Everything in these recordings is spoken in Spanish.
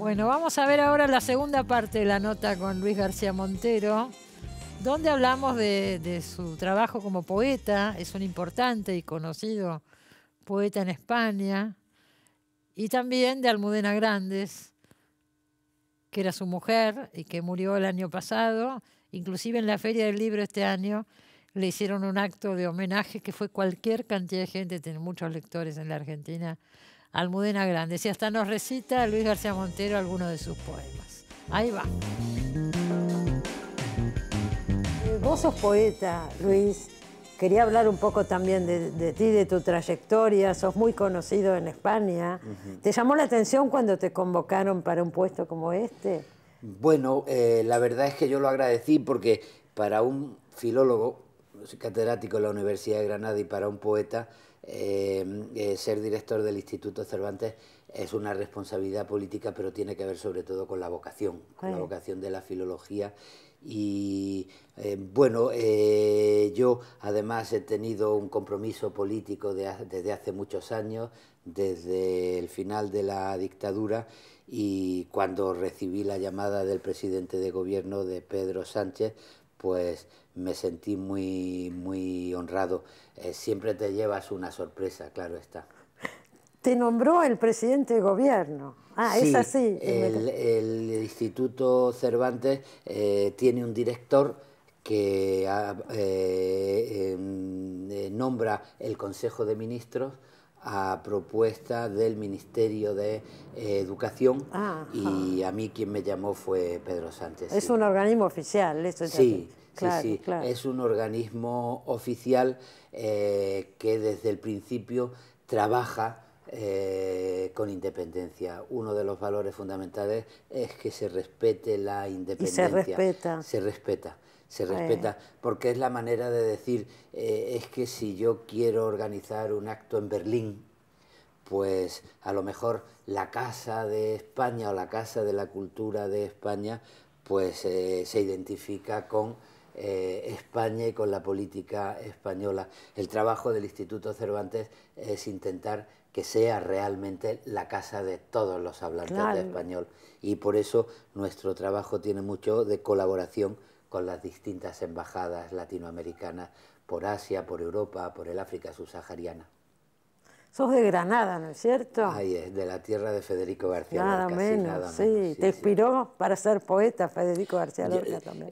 Bueno, vamos a ver ahora la segunda parte de la nota con Luis García Montero, donde hablamos de su trabajo como poeta. Es un importante y conocido poeta en España, y también de Almudena Grandes, que era su mujer y que murió el año pasado. Inclusive en la Feria del Libro este año le hicieron un acto de homenaje que fue cualquier cantidad de gente, tiene muchos lectores en la Argentina, Almudena Grandes. Y hasta nos recita Luis García Montero algunos de sus poemas. Ahí va. Vos sos poeta, Luis. Quería hablar un poco también de ti, de tu trayectoria. Sos muy conocido en España. ¿Te llamó la atención cuando te convocaron para un puesto como este? Bueno, la verdad es que yo lo agradecí porque para un filólogo, soy catedrático en la Universidad de Granada, y para un poeta, ser director del Instituto Cervantes es una responsabilidad política, pero tiene que ver sobre todo con la vocación de la filología. Y bueno, yo además he tenido un compromiso político desde hace muchos años, desde el final de la dictadura, y cuando recibí la llamada del presidente de gobierno, de Pedro Sánchez, pues me sentí muy honrado. Siempre te llevas una sorpresa, claro está. Te nombró el presidente de gobierno. Ah, Sí, es así. el Instituto Cervantes tiene un director que nombra el Consejo de Ministros a propuesta del Ministerio de Educación, y a mí quien me llamó fue Pedro Sánchez. Es un organismo oficial, eso ya Sí, claro, sí, claro. es un organismo oficial que desde el principio trabaja con independencia. Uno de los valores fundamentales es que se respete la independencia. Y se respeta. Se respeta, porque es la manera de decir, es que si yo quiero organizar un acto en Berlín, pues a lo mejor la Casa de España o la Casa de la Cultura de España pues se identifica con España y con la política española. El trabajo del Instituto Cervantes es intentar que sea realmente la casa de todos los hablantes de español, y por eso nuestro trabajo tiene mucho de colaboración con las distintas embajadas latinoamericanas por Asia, por Europa, por el África subsahariana. Sos de Granada, ¿no es cierto? Ahí es, de la tierra de Federico García Lorca. Lorca. Nada menos. Sí, te inspiró para ser poeta Federico García Lorca también.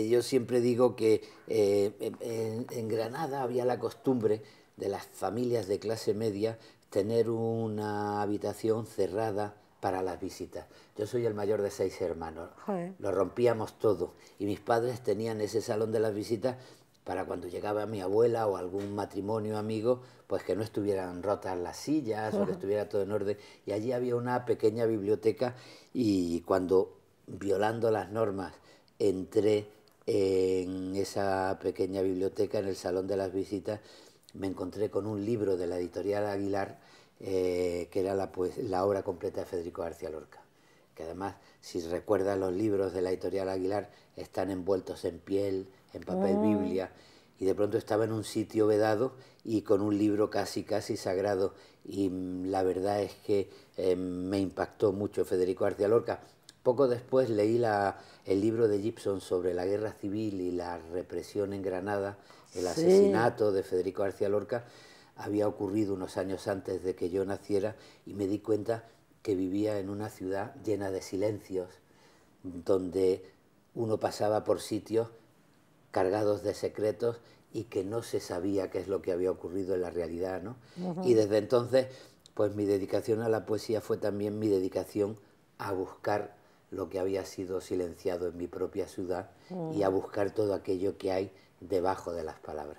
Yo siempre digo que en Granada había la costumbre de las familias de clase media tener una habitación cerrada para las visitas. Yo soy el mayor de 6 hermanos. Lo rompíamos todo, y mis padres tenían ese salón de las visitas para cuando llegaba mi abuela o algún matrimonio amigo, pues que no estuvieran rotas las sillas o que estuviera todo en orden. Y allí había una pequeña biblioteca, y cuando, violando las normas, entré en esa pequeña biblioteca, en el salón de las visitas, me encontré con un libro de la editorial Aguilar, que era la obra completa de Federico García Lorca, que además, si recuerdas, los libros de la editorial Aguilar están envueltos en piel, en papel Biblia, y de pronto estaba en un sitio vedado y con un libro casi sagrado, y la verdad es que me impactó mucho Federico García Lorca. Poco después leí el libro de Gibson sobre la guerra civil y la represión en Granada. El asesinato de Federico García Lorca había ocurrido unos años antes de que yo naciera, y me di cuenta que vivía en una ciudad llena de silencios, donde uno pasaba por sitios cargados de secretos y que no se sabía qué es lo que había ocurrido en la realidad, ¿no? Y desde entonces, pues mi dedicación a la poesía fue también mi dedicación a buscar lo que había sido silenciado en mi propia ciudad, y a buscar todo aquello que hay debajo de las palabras.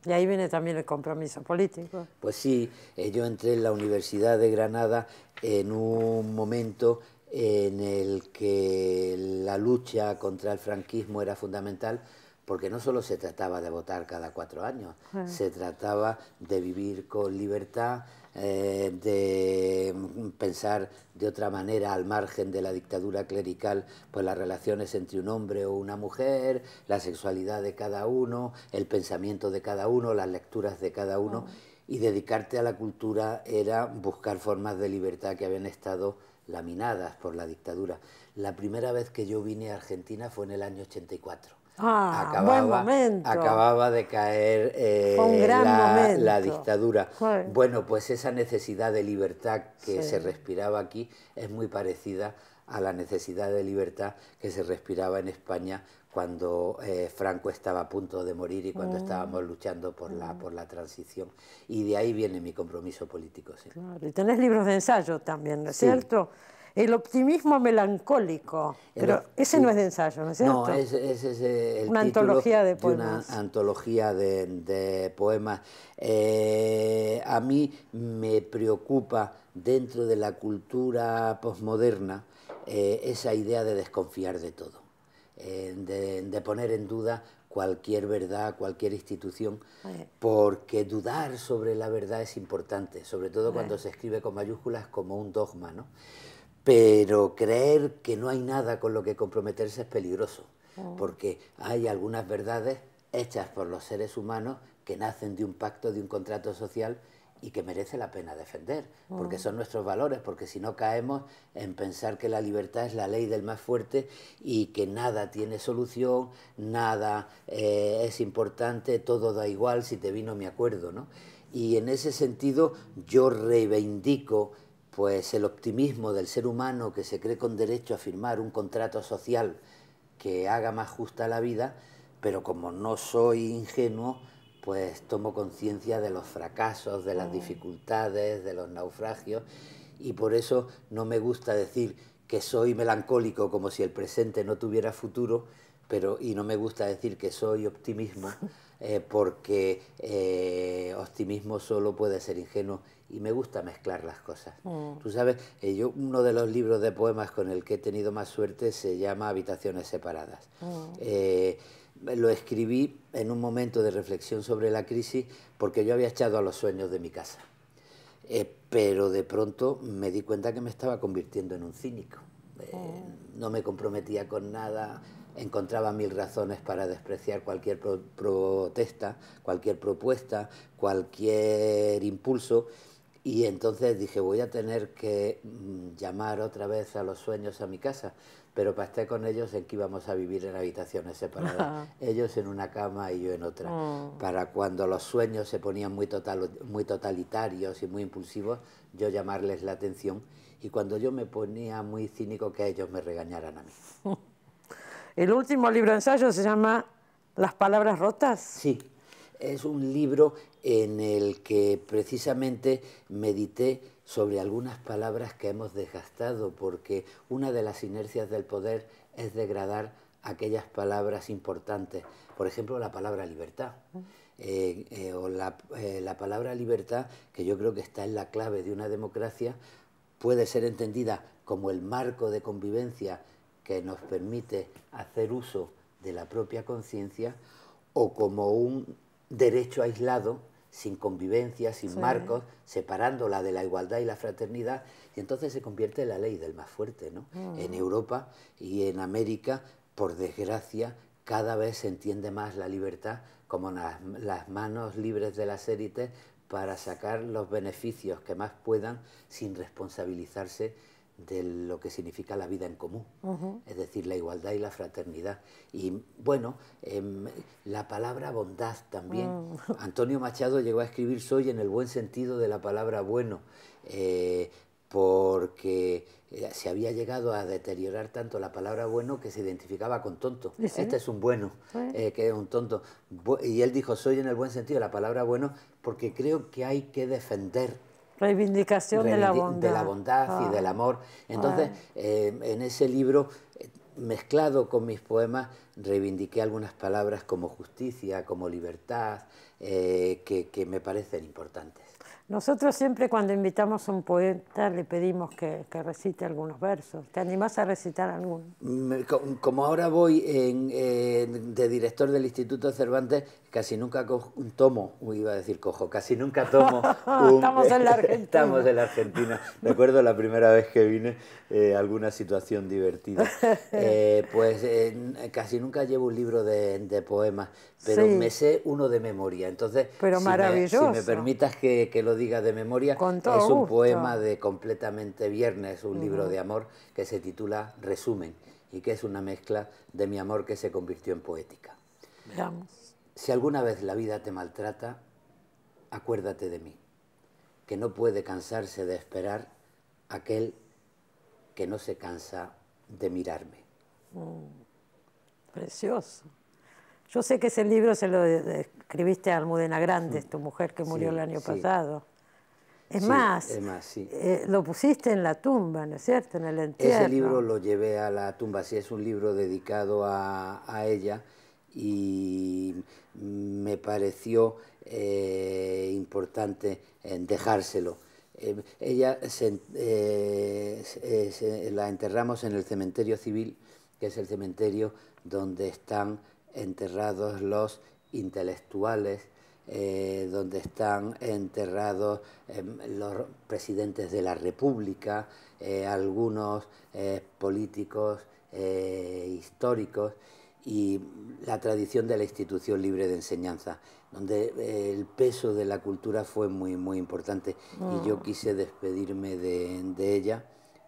Y ahí viene también el compromiso político. Pues sí, yo entré en la Universidad de Granada en un momento en el que la lucha contra el franquismo era fundamental, porque no solo se trataba de votar cada 4 años, se trataba de vivir con libertad, de pensar de otra manera al margen de la dictadura clerical, pues las relaciones entre un hombre o una mujer, la sexualidad de cada uno, el pensamiento de cada uno, las lecturas de cada uno, y dedicarte a la cultura era buscar formas de libertad que habían estado laminadas por la dictadura. La primera vez que yo vine a Argentina fue en el año 84. Buen momento. Acababa de caer fue un gran momento. La dictadura. Fue. Bueno, pues esa necesidad de libertad que se respiraba aquí es muy parecida a la necesidad de libertad que se respiraba en España cuando Franco estaba a punto de morir y cuando estábamos luchando por la transición. Y de ahí viene mi compromiso político. Sí. Claro, y tenés libros de ensayo también, ¿no es Sí. cierto? El optimismo melancólico, pero ese no es de ensayo, ¿no es cierto? No, ese es el una título antología de de poemas. una antología de poemas. A mí me preocupa dentro de la cultura posmoderna esa idea de desconfiar de todo, de poner en duda cualquier verdad, cualquier institución, porque dudar sobre la verdad es importante, sobre todo cuando se escribe con mayúsculas como un dogma, ¿no? Pero creer que no hay nada con lo que comprometerse es peligroso, porque hay algunas verdades hechas por los seres humanos que nacen de un pacto, de un contrato social y que merece la pena defender, porque son nuestros valores, porque si no caemos en pensar que la libertad es la ley del más fuerte y que nada tiene solución, nada es importante, todo da igual, si te vino me acuerdo, ¿no? Y en ese sentido yo reivindico pues el optimismo del ser humano que se cree con derecho a firmar un contrato social que haga más justa la vida, pero como no soy ingenuo, pues tomo conciencia de los fracasos, de las dificultades, de los naufragios, y por eso no me gusta decir que soy melancólico como si el presente no tuviera futuro, y no me gusta decir que soy optimismo, porque optimismo solo puede ser ingenuo, y me gusta mezclar las cosas. Tú sabes, uno de los libros de poemas con el que he tenido más suerte se llama Habitaciones separadas. Lo escribí en un momento de reflexión sobre la crisis porque yo había echado a los sueños de mi casa. Pero de pronto me di cuenta que me estaba convirtiendo en un cínico. No me comprometía con nada, encontraba mil razones para despreciar cualquier protesta, cualquier propuesta, cualquier impulso. Y entonces dije, voy a tener que llamar otra vez a los sueños a mi casa, pero pacté con ellos en que íbamos a vivir en habitaciones separadas, ellos en una cama y yo en otra, para cuando los sueños se ponían muy totalitarios y muy impulsivos, yo llamarles la atención, y cuando yo me ponía muy cínico, que ellos me regañaran a mí. El último libro de ensayo se llama Las palabras rotas. Sí. Es un libro en el que precisamente medité sobre algunas palabras que hemos desgastado, porque una de las inercias del poder es degradar aquellas palabras importantes. Por ejemplo, la palabra libertad. O la palabra libertad, que yo creo que está en la clave de una democracia, puede ser entendida como el marco de convivencia que nos permite hacer uso de la propia conciencia, o como un derecho aislado, sin convivencia, sin marcos, separándola de la igualdad y la fraternidad, y entonces se convierte en la ley del más fuerte, ¿no? En Europa y en América, por desgracia, cada vez se entiende más la libertad como las manos libres de las élites para sacar los beneficios que más puedan sin responsabilizarse de lo que significa la vida en común, es decir, la igualdad y la fraternidad. Y bueno, la palabra bondad también. Antonio Machado llegó a escribir soy en el buen sentido de la palabra bueno, porque se había llegado a deteriorar tanto la palabra bueno que se identificaba con tonto. ¿Sí? Este es un bueno, que es un tonto. Y él dijo soy en el buen sentido de la palabra bueno porque creo que hay que defender reivindicación de la bondad. De la bondad y del amor. Entonces, en ese libro, mezclado con mis poemas, reivindiqué algunas palabras como justicia, como libertad, que me parecen importantes. Nosotros siempre cuando invitamos a un poeta le pedimos que recite algunos versos. ¿Te animás a recitar alguno? Como ahora voy de director del Instituto Cervantes, casi nunca tomo, iba a decir cojo, casi nunca tomo Estamos en la Argentina. Estamos en la Argentina. Recuerdo la primera vez que vine, alguna situación divertida. Casi nunca llevo un libro de poemas, pero me sé uno de memoria. Entonces, pero maravilloso. Si me permitas que lo diga de memoria. Con todo Es un gusto. poema de Completamente Viernes, un libro de amor que se titula Resumen y que es una mezcla de mi amor que se convirtió en poética. Veamos. Si alguna vez la vida te maltrata, acuérdate de mí, que no puede cansarse de esperar aquel que no se cansa de mirarme. Precioso. Yo sé que ese libro se lo escribiste a Almudena Grandes, tu mujer que murió el año pasado. Es Sí, más, sí. lo pusiste en la tumba, ¿no es cierto? En el entierro. Ese libro lo llevé a la tumba, sí, es un libro dedicado a ella y me pareció importante dejárselo. Ella la enterramos en el cementerio civil, que es el cementerio donde están enterrados los intelectuales, donde están enterrados los presidentes de la República, algunos políticos históricos y la tradición de la institución libre de enseñanza, donde el peso de la cultura fue muy, muy importante. Y yo quise despedirme de ella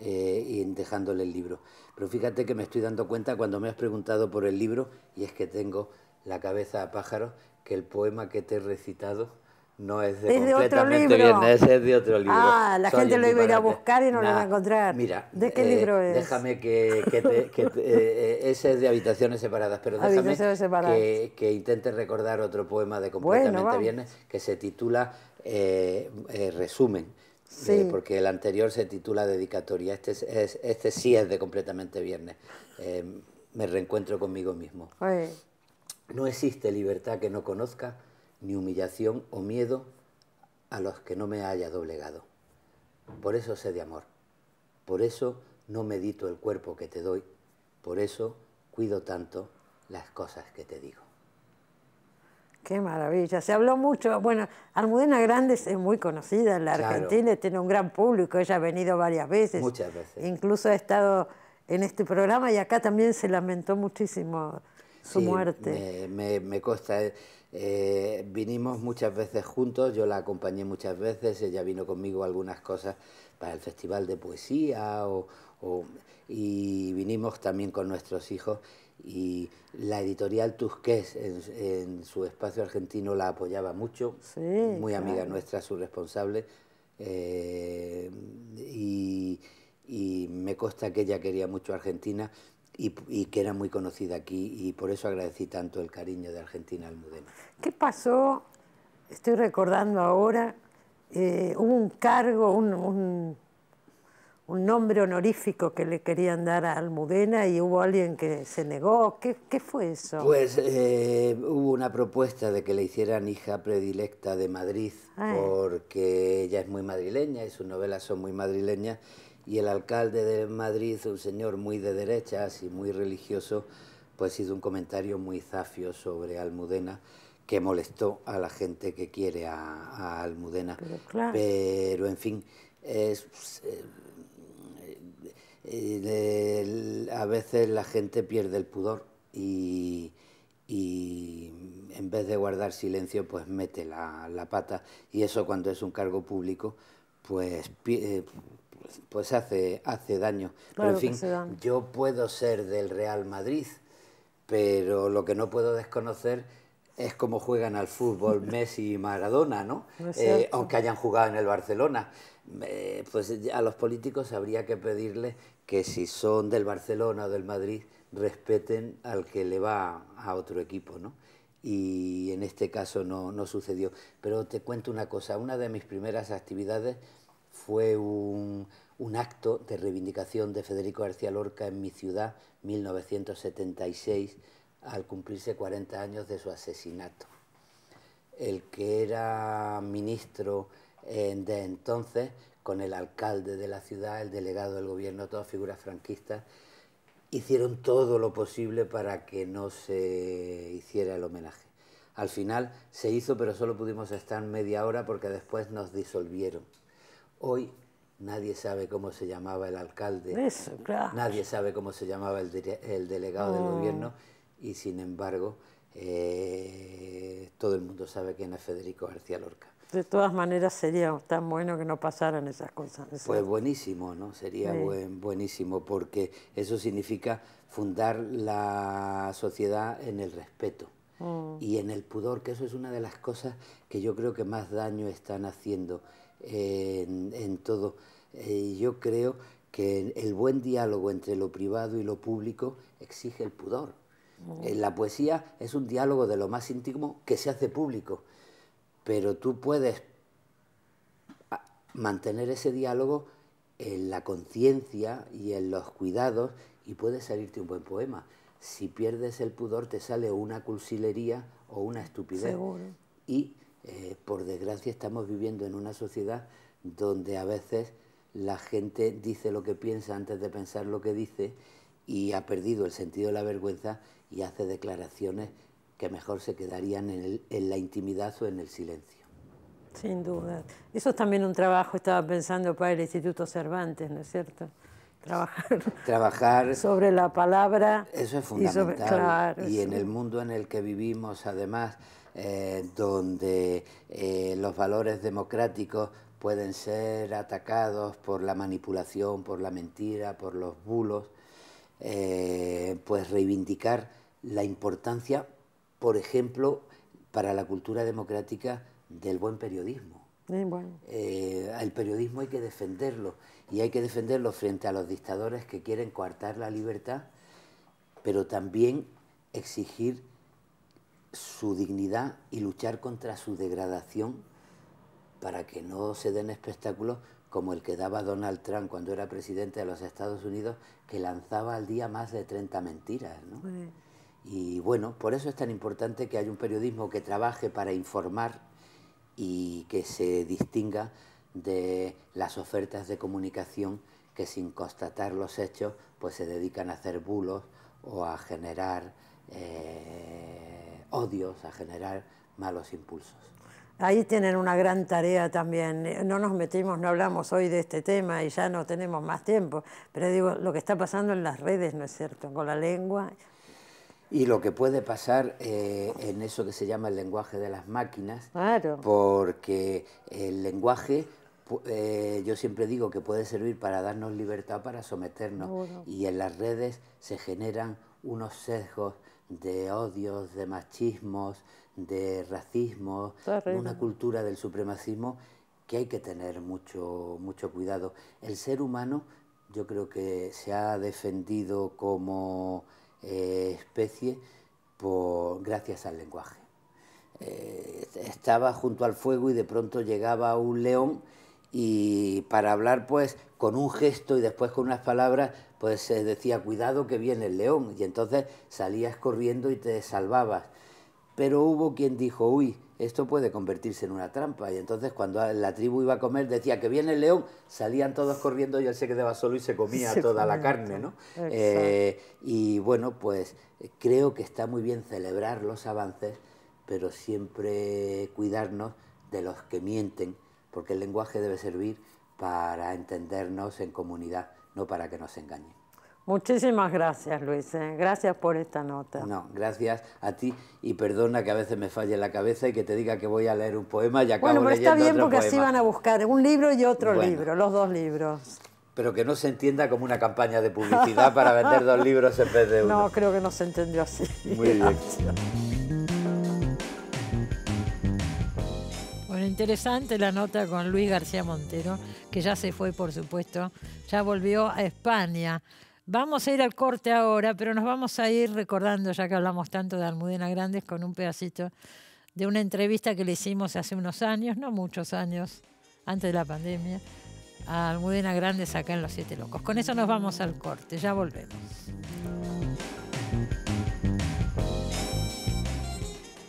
y dejándole el libro. Pero fíjate que me estoy dando cuenta cuando me has preguntado por el libro, y es que tengo la cabeza a pájaros, que el poema que te he recitado no es de Completamente Viernes, es de otro libro. Ah, la gente lo iba a ir a buscar y no lo iba a encontrar. Mira, ¿de qué libro es? Déjame ese es de Habitaciones Separadas, pero déjame que intente recordar otro poema de Completamente Viernes que se titula Resumen. Sí. Porque el anterior se titula Dedicatoria. Este sí es de Completamente Viernes. Me reencuentro conmigo mismo. No existe libertad que no conozca, ni humillación o miedo a los que no me haya doblegado. Por eso sé de amor. Por eso no medito el cuerpo que te doy. Por eso cuido tanto las cosas que te digo. Qué maravilla. Se habló mucho. Bueno, Almudena Grandes es muy conocida en la Argentina, tiene un gran público. Ella ha venido varias veces. Muchas veces. Incluso ha estado en este programa y acá también se lamentó muchísimo su muerte. Me consta. Vinimos muchas veces juntos, yo la acompañé muchas veces, ella vino conmigo a algunas cosas para el Festival de Poesía y vinimos también con nuestros hijos. Y la editorial Tusqués en su espacio argentino la apoyaba mucho, muy amiga nuestra, su responsable, y me consta que ella quería mucho a Argentina y que era muy conocida aquí, y por eso agradecí tanto el cariño de Argentina a Almudena. ¿Qué pasó? Estoy recordando ahora, hubo un cargo, un nombre honorífico que le querían dar a Almudena y hubo alguien que se negó. ¿Qué fue eso? Pues hubo una propuesta de que le hicieran hija predilecta de Madrid, porque ella es muy madrileña y sus novelas son muy madrileñas, y el alcalde de Madrid, un señor muy de derechas y muy religioso, pues hizo un comentario muy zafio sobre Almudena que molestó a la gente que quiere a Almudena. Pero en fin, a veces la gente pierde el pudor y en vez de guardar silencio pues mete la pata, y eso cuando es un cargo público pues hace daño. Pero en fin, yo puedo ser del Real Madrid, pero lo que no puedo desconocer es cómo juegan al fútbol Messi y Maradona, ¿no? Aunque hayan jugado en el Barcelona. Pues a los políticos habría que pedirles que si son del Barcelona o del Madrid respeten al que le va a otro equipo, ¿no? Y en este caso no sucedió. Pero te cuento una cosa, una de mis primeras actividades fue un acto de reivindicación de Federico García Lorca en mi ciudad, 1976, al cumplirse 40 años de su asesinato. El que era ministro de entonces, con el alcalde de la ciudad, el delegado del gobierno, todas figuras franquistas, hicieron todo lo posible para que no se hiciera el homenaje. Al final se hizo, pero solo pudimos estar media hora porque después nos disolvieron. Hoy nadie sabe cómo se llamaba el alcalde, nadie sabe cómo se llamaba el delegado del gobierno, y sin embargo todo el mundo sabe quién es Federico García Lorca. De todas maneras sería tan bueno que no pasaran esas cosas. Pues buenísimo, ¿no? Sería buenísimo, porque eso significa fundar la sociedad en el respeto y en el pudor, que eso es una de las cosas que yo creo que más daño están haciendo en todo. Yo creo que el buen diálogo entre lo privado y lo público exige el pudor. La poesía es un diálogo de lo más íntimo que se hace público, pero tú puedes mantener ese diálogo en la conciencia y en los cuidados y puede salirte un buen poema. Si pierdes el pudor te sale una cursilería o una estupidez. Seguro. Y por desgracia estamos viviendo en una sociedad donde a veces la gente dice lo que piensa antes de pensar lo que dice y ha perdido el sentido de la vergüenza y hace declaraciones que mejor se quedarían en la intimidad o en el silencio. Sin duda. Eso es también un trabajo, estaba pensando, para el Instituto Cervantes, ¿no es cierto? Trabajar sobre la palabra. Eso es fundamental. Y en el mundo en el que vivimos, además, donde los valores democráticos pueden ser atacados por la manipulación, por la mentira, por los bulos, pues reivindicar la importancia, por ejemplo, para la cultura democrática del buen periodismo. Bueno. El periodismo hay que defenderlo, y hay que defenderlo frente a los dictadores que quieren coartar la libertad, pero también exigir su dignidad y luchar contra su degradación para que no se den espectáculos como el que daba Donald Trump cuando era presidente de los Estados Unidos, que lanzaba al día más de 30 mentiras, ¿no? Y bueno, por eso es tan importante que haya un periodismo que trabaje para informar y que se distinga de las ofertas de comunicación que, sin constatar los hechos, pues se dedican a hacer bulos o a generar odios, a generar malos impulsos. Ahí tienen una gran tarea también. No nos metimos, no hablamos hoy de este tema y ya no tenemos más tiempo, pero digo, lo que está pasando en las redes, ¿no es cierto?, con la lengua. Y lo que puede pasar en eso que se llama el lenguaje de las máquinas, claro, porque el lenguaje, yo siempre digo que puede servir para darnos libertad, para someternos, y en las redes se generan unos sesgos de odios, de machismos, de racismo, de una cultura del supremacismo que hay que tener mucho cuidado. El ser humano, yo creo que se ha defendido como especie gracias al lenguaje. Estaba junto al fuego y de pronto llegaba un león, y para hablar pues con un gesto y después con unas palabras pues se decía cuidado que viene el león, y entonces salías corriendo y te salvabas. Pero hubo quien dijo, uy, esto puede convertirse en una trampa, y entonces cuando la tribu iba a comer decía que viene el león, salían todos corriendo y él se quedaba solo y se comía toda la carne, ¿no? Y bueno, pues creo que está muy bien celebrar los avances, pero siempre cuidarnos de los que mienten, porque el lenguaje debe servir para entendernos en comunidad, no para que nos engañen. Muchísimas gracias, Luis. Gracias por esta nota. No, gracias a ti, y perdona que a veces me falle la cabeza y que te diga que voy a leer un poema y acabo leyendo otro poema. Bueno, pero está bien porque así van a buscar un libro y otro libro, los dos libros. Pero que no se entienda como una campaña de publicidad para vender dos libros en vez de uno. No, creo que no se entendió así. Muy bien. Bueno, interesante la nota con Luis García Montero, que ya se fue, por supuesto, ya volvió a España. Vamos a ir al corte ahora, pero nos vamos a ir recordando, ya que hablamos tanto de Almudena Grandes, con un pedacito de una entrevista que le hicimos hace unos años, no muchos años, antes de la pandemia, a Almudena Grandes acá en Los Siete Locos. Con eso nos vamos al corte, ya volvemos.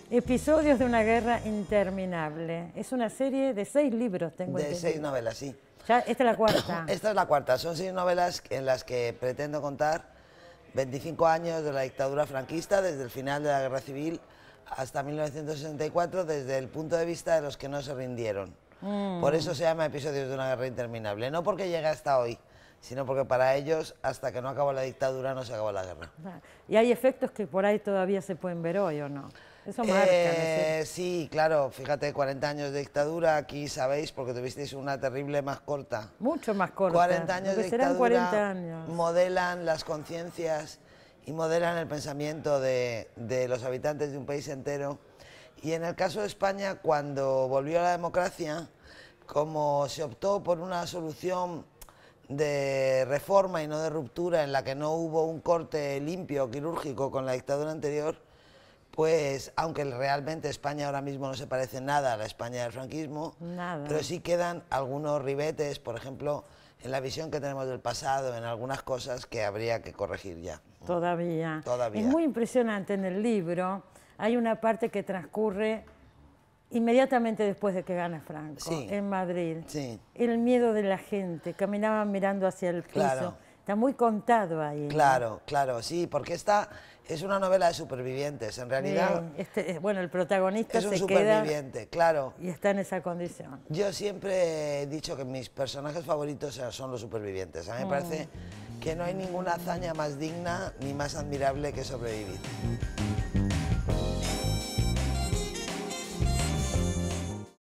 Episodios de una guerra interminable. Es una serie de 6 libros, tengo entendido. De 6 novelas, sí. Ya, esta es la cuarta. Esta es la cuarta. Son 6 novelas en las que pretendo contar 25 años de la dictadura franquista, desde el final de la Guerra Civil hasta 1964, desde el punto de vista de los que no se rindieron. Por eso se llama Episodios de una guerra interminable. No porque llegue hasta hoy, sino porque para ellos, hasta que no acabó la dictadura, no se acabó la guerra. ¿Y hay efectos que por ahí todavía se pueden ver hoy o no? Eso marca, ¿no es cierto? Sí, claro, fíjate, 40 años de dictadura, aquí sabéis, porque tuvisteis una terrible más corta. Mucho más corta. 40 años lo de que serán dictadura 40 años. modelan las conciencias y modelan el pensamiento de los habitantes de un país entero. Y en el caso de España, cuando volvió a la democracia, como se optó por una solución de reforma y no de ruptura, en la que no hubo un corte limpio, quirúrgico, con la dictadura anterior, pues, aunque realmente España ahora mismo no se parece nada a la España del franquismo, Nada. pero sí quedan algunos ribetes, por ejemplo, en la visión que tenemos del pasado, en algunas cosas que habría que corregir ya. Todavía. Todavía. Es muy impresionante en el libro. Hay una parte que transcurre inmediatamente después de que gana Franco, Sí. en Madrid. Sí. El miedo de la gente, caminaban mirando hacia el piso. Claro. Está muy contado ahí, ¿no? Claro, claro, sí, porque esta es una novela de supervivientes, en realidad Bueno, el protagonista es un se queda superviviente, claro. y está en esa condición. Yo siempre he dicho que mis personajes favoritos son los supervivientes. A mí me parece que no hay ninguna hazaña más digna ni más admirable que sobrevivir.